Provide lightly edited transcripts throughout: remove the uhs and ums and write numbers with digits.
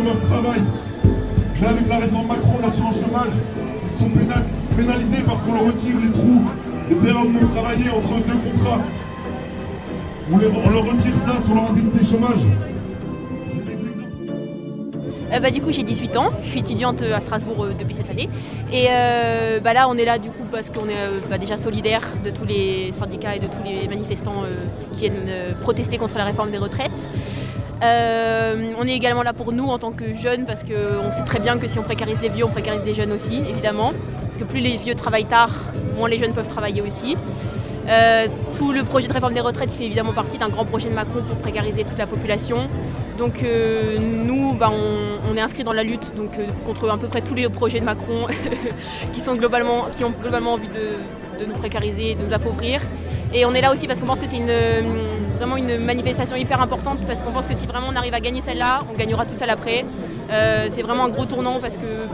leur travail. Mais avec la réforme Macron, l'assurance chômage, ils sont pénalisés parce qu'on leur retire les trous, les périodes non travaillées entre deux contrats. On leur retire ça sur leur indemnité chômage. Du coup j'ai 18 ans, je suis étudiante à Strasbourg depuis cette année et là on est là du coup parce qu'on est déjà solidaire de tous les syndicats et de tous les manifestants qui viennent protester contre la réforme des retraites. On est également là pour nous en tant que jeunes parce qu'on sait très bien que si on précarise les vieux, on précarise les jeunes aussi évidemment. Parce que plus les vieux travaillent tard, moins les jeunes peuvent travailler aussi. Tout le projet de réforme des retraites fait évidemment partie d'un grand projet de Macron pour précariser toute la population. Donc nous, on est inscrits dans la lutte contre à peu près tous les projets de Macron qui ont globalement envie de nous précariser, de nous appauvrir. Et on est là aussi parce qu'on pense que c'est vraiment une manifestation hyper importante parce qu'on pense que si vraiment on arrive à gagner celle-là, on gagnera tout ça après. C'est vraiment un gros tournant parce que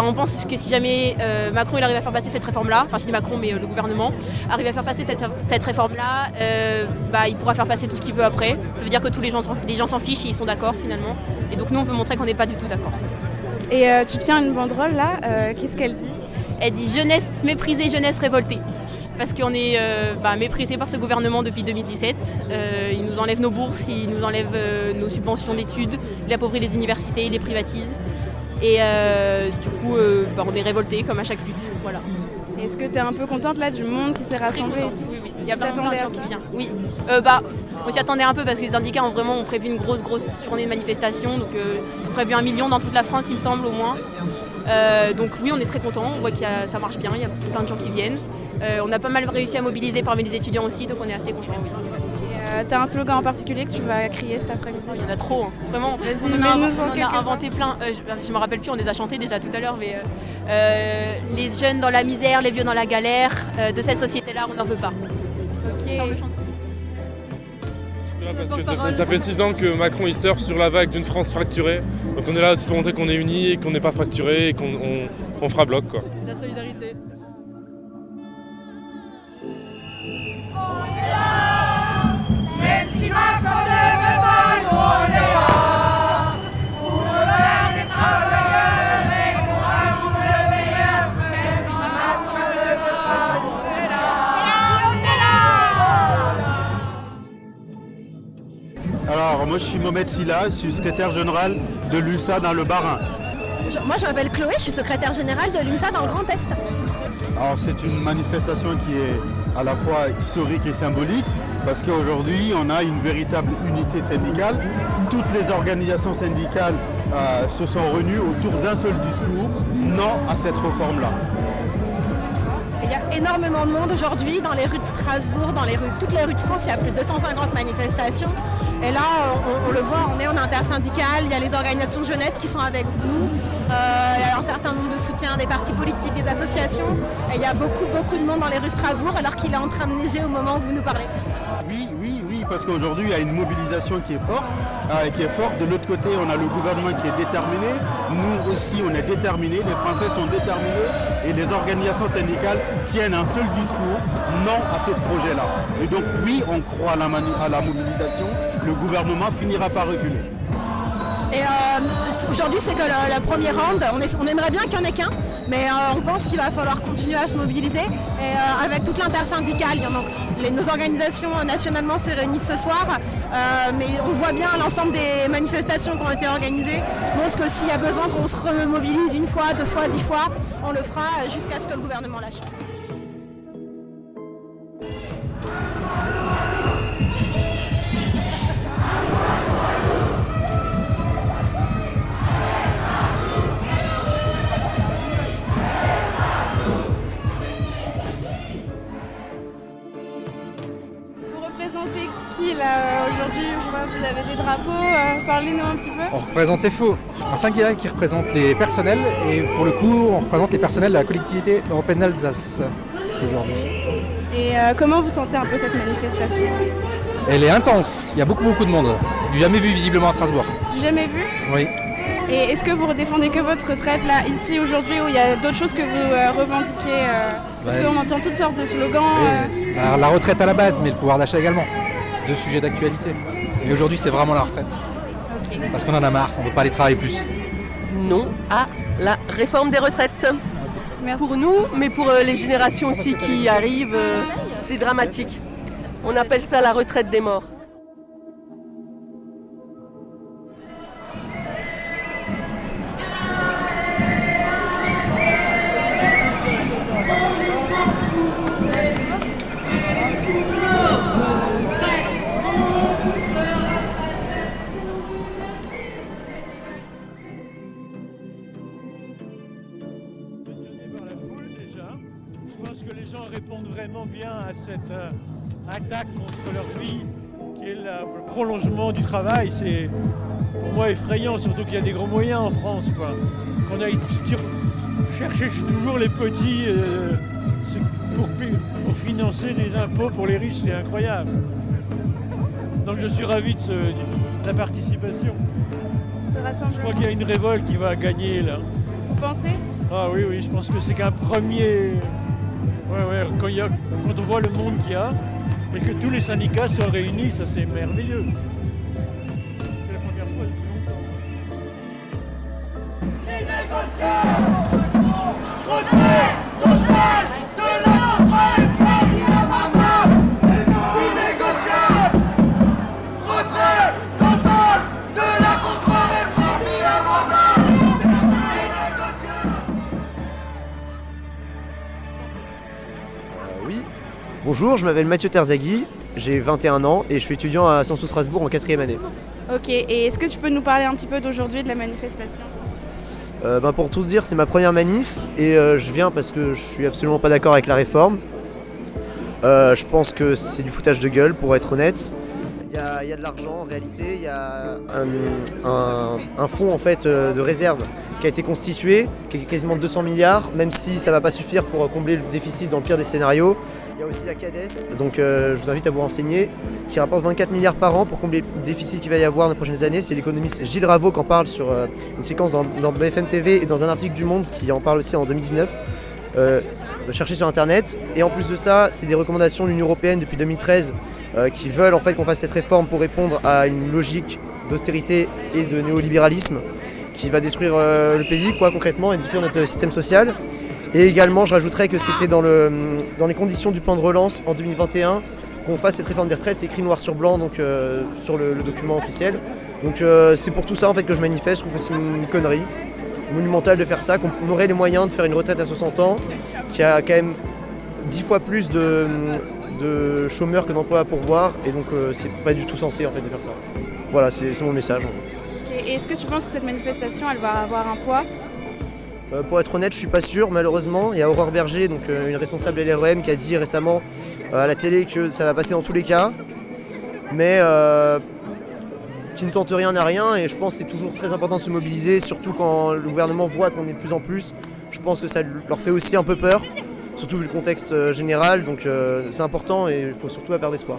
on pense que si jamais Macron il arrive à faire passer cette réforme-là, enfin je dis Macron mais le gouvernement arrive à faire passer cette réforme-là, il pourra faire passer tout ce qu'il veut après. Ça veut dire que tous les gens s'en fichent et ils sont d'accord finalement. Et donc nous on veut montrer qu'on n'est pas du tout d'accord. Et tu tiens une banderole là, qu'est-ce qu'elle dit ? Elle dit jeunesse méprisée, jeunesse révoltée. Parce qu'on est méprisé par ce gouvernement depuis 2017. Il nous enlève nos bourses, il nous enlève nos subventions d'études, il appauvrit les universités, il les privatise. Et du coup, on est révoltés comme à chaque lutte. Voilà. Est-ce que tu es un peu contente là du monde qui s'est rassemblé ? Oui. Il y a plein de gens qui viennent. Oui. On s'y attendait un peu parce que les syndicats ont prévu une grosse journée de manifestation. Donc ils ont prévu 1 million dans toute la France, il me semble, au moins. Donc oui, on est très contents. On voit que ça marche bien, il y a plein de gens qui viennent. On a pas mal réussi à mobiliser parmi les étudiants aussi, donc on est assez contents. Oui. Tu as un slogan en particulier que tu vas crier cet après-midi ? Il y en a trop, vraiment. Vas-y, on a inventé plein. Je me rappelle plus, on les a chantés déjà tout à l'heure, mais les jeunes dans la misère, les vieux dans la galère, de cette société-là, on n'en veut pas. Ok. Parce que ça fait 6 ans que Macron il surfe sur la vague d'une France fracturée. Donc on est là aussi pour montrer qu'on est unis et qu'on n'est pas fracturé et qu'on fera bloc, quoi. La solidarité. Alors moi je suis Mohamed Silla, je suis secrétaire général de l'UNSA dans le Bas-Rhin. Moi je m'appelle Chloé, je suis secrétaire générale de l'UNSA dans le Grand Est. Alors c'est une manifestation qui est à la fois historique et symbolique parce qu'aujourd'hui on a une véritable unité syndicale. Toutes les organisations syndicales se sont réunies autour d'un seul discours, non à cette réforme-là. Il y a énormément de monde aujourd'hui dans les rues de Strasbourg, dans toutes les rues de France, il y a plus de 250 manifestations. Et là, on le voit, on est en intersyndicale, il y a les organisations de jeunesse qui sont avec nous, il y a un certain nombre de soutiens des partis politiques, des associations. Et il y a beaucoup de monde dans les rues de Strasbourg alors qu'il est en train de neiger au moment où vous nous parlez. Oui, parce qu'aujourd'hui il y a une mobilisation qui est forte. De l'autre côté, on a le gouvernement qui est déterminé. Nous aussi, on est déterminés. Les Français sont déterminés et les organisations syndicales tiennent un seul discours, non à ce projet-là. Et donc oui, on croit à la mobilisation. Le gouvernement finira par reculer. Et aujourd'hui, c'est que le premier round, on aimerait bien qu'il n'y en ait qu'un, mais on pense qu'il va falloir continuer à se mobiliser. Et avec toute l'intersyndicale, nos organisations nationalement se réunissent ce soir, mais on voit bien l'ensemble des manifestations qui ont été organisées montrent que s'il y a besoin qu'on se remobilise 1 fois, 2 fois, 10 fois, on le fera jusqu'à ce que le gouvernement lâche. Qui là aujourd'hui, je vois que vous avez des drapeaux, parlez-nous un petit peu. On représente FO, un syndicat qui représente les personnels et pour le coup on représente les personnels de la collectivité européenne d'Alsace aujourd'hui. Et comment vous sentez un peu cette manifestation ? Elle est intense, il y a beaucoup de monde, du jamais vu visiblement à Strasbourg. Du jamais vu ? Oui. Et est-ce que vous redéfendez que votre retraite là, ici, aujourd'hui, où il y a d'autres choses que vous revendiquez Parce qu'on entend toutes sortes de slogans. La retraite à la base, mais le pouvoir d'achat également. 2 sujets d'actualité. Mais aujourd'hui, c'est vraiment la retraite. Ok. Parce qu'on en a marre, on ne veut pas aller travailler plus. Non à la réforme des retraites. Merci. Pour nous, mais pour les générations aussi qui arrivent, c'est dramatique. On appelle ça la retraite des morts. Par la foule déjà. Je pense que les gens répondent vraiment bien à cette attaque contre leur vie, qui est le prolongement du travail. C'est pour moi effrayant, surtout qu'il y a des gros moyens en France, quoi. Qu'on aille chercher toujours les petits pour financer des impôts pour les riches, c'est incroyable. Donc je suis ravi de la participation. Ce Je rassemblement. crois qu'il y a une révolte qui va gagner là. Vous pensez? Ah oui, oui, je pense que c'est qu'un premier... Ouais, quand on voit le monde qu'il y a, et que tous les syndicats soient réunis, ça c'est merveilleux. C'est la première fois depuis Oui, bonjour, je m'appelle Mathieu Terzaghi, j'ai 21 ans et je suis étudiant à Sciences Po Strasbourg en 4e année. Ok, et est-ce que tu peux nous parler un petit peu d'aujourd'hui, de la manifestation? Pour tout dire, c'est ma première manif et je viens parce que je suis absolument pas d'accord avec la réforme. Je pense que c'est du foutage de gueule, pour être honnête. Il y a de l'argent en réalité, il y a un fonds en fait, de réserve qui a été constitué, qui est quasiment 200 milliards, même si ça ne va pas suffire pour combler le déficit dans le pire des scénarios. Il y a aussi la CADES, donc je vous invite à vous renseigner, qui rapporte 24 milliards par an pour combler le déficit qu'il va y avoir dans les prochaines années. C'est l'économiste Gilles Raveau qui en parle sur une séquence dans BFM TV et dans un article du Monde qui en parle aussi en 2019. Chercher sur internet, et en plus de ça c'est des recommandations de l'Union Européenne depuis 2013 qui veulent en fait qu'on fasse cette réforme pour répondre à une logique d'austérité et de néolibéralisme qui va détruire le pays concrètement et détruire notre système social. Et également je rajouterais que c'était dans les conditions du plan de relance en 2021 qu'on fasse cette réforme des retraites, c'est écrit noir sur blanc donc sur le document officiel. Donc c'est pour tout ça en fait que je manifeste. Je trouve que c'est une connerie monumental de faire ça, qu'on aurait les moyens de faire une retraite à 60 ans, qui a quand même 10 fois plus de chômeurs que d'emplois à pourvoir, et donc c'est pas du tout censé en fait de faire ça. Voilà, c'est mon message. Ok, et est-ce que tu penses que cette manifestation, elle va avoir un poids? Pour être honnête, je suis pas sûr, malheureusement. Il y a Aurore Berger, donc une responsable LREM, qui a dit récemment à la télé que ça va passer dans tous les cas, mais qui ne tente rien n'a rien, et je pense que c'est toujours très important de se mobiliser, surtout quand le gouvernement voit qu'on est de plus en plus. Je pense que ça leur fait aussi un peu peur, surtout vu le contexte général, donc c'est important et il faut surtout pas perdre espoir.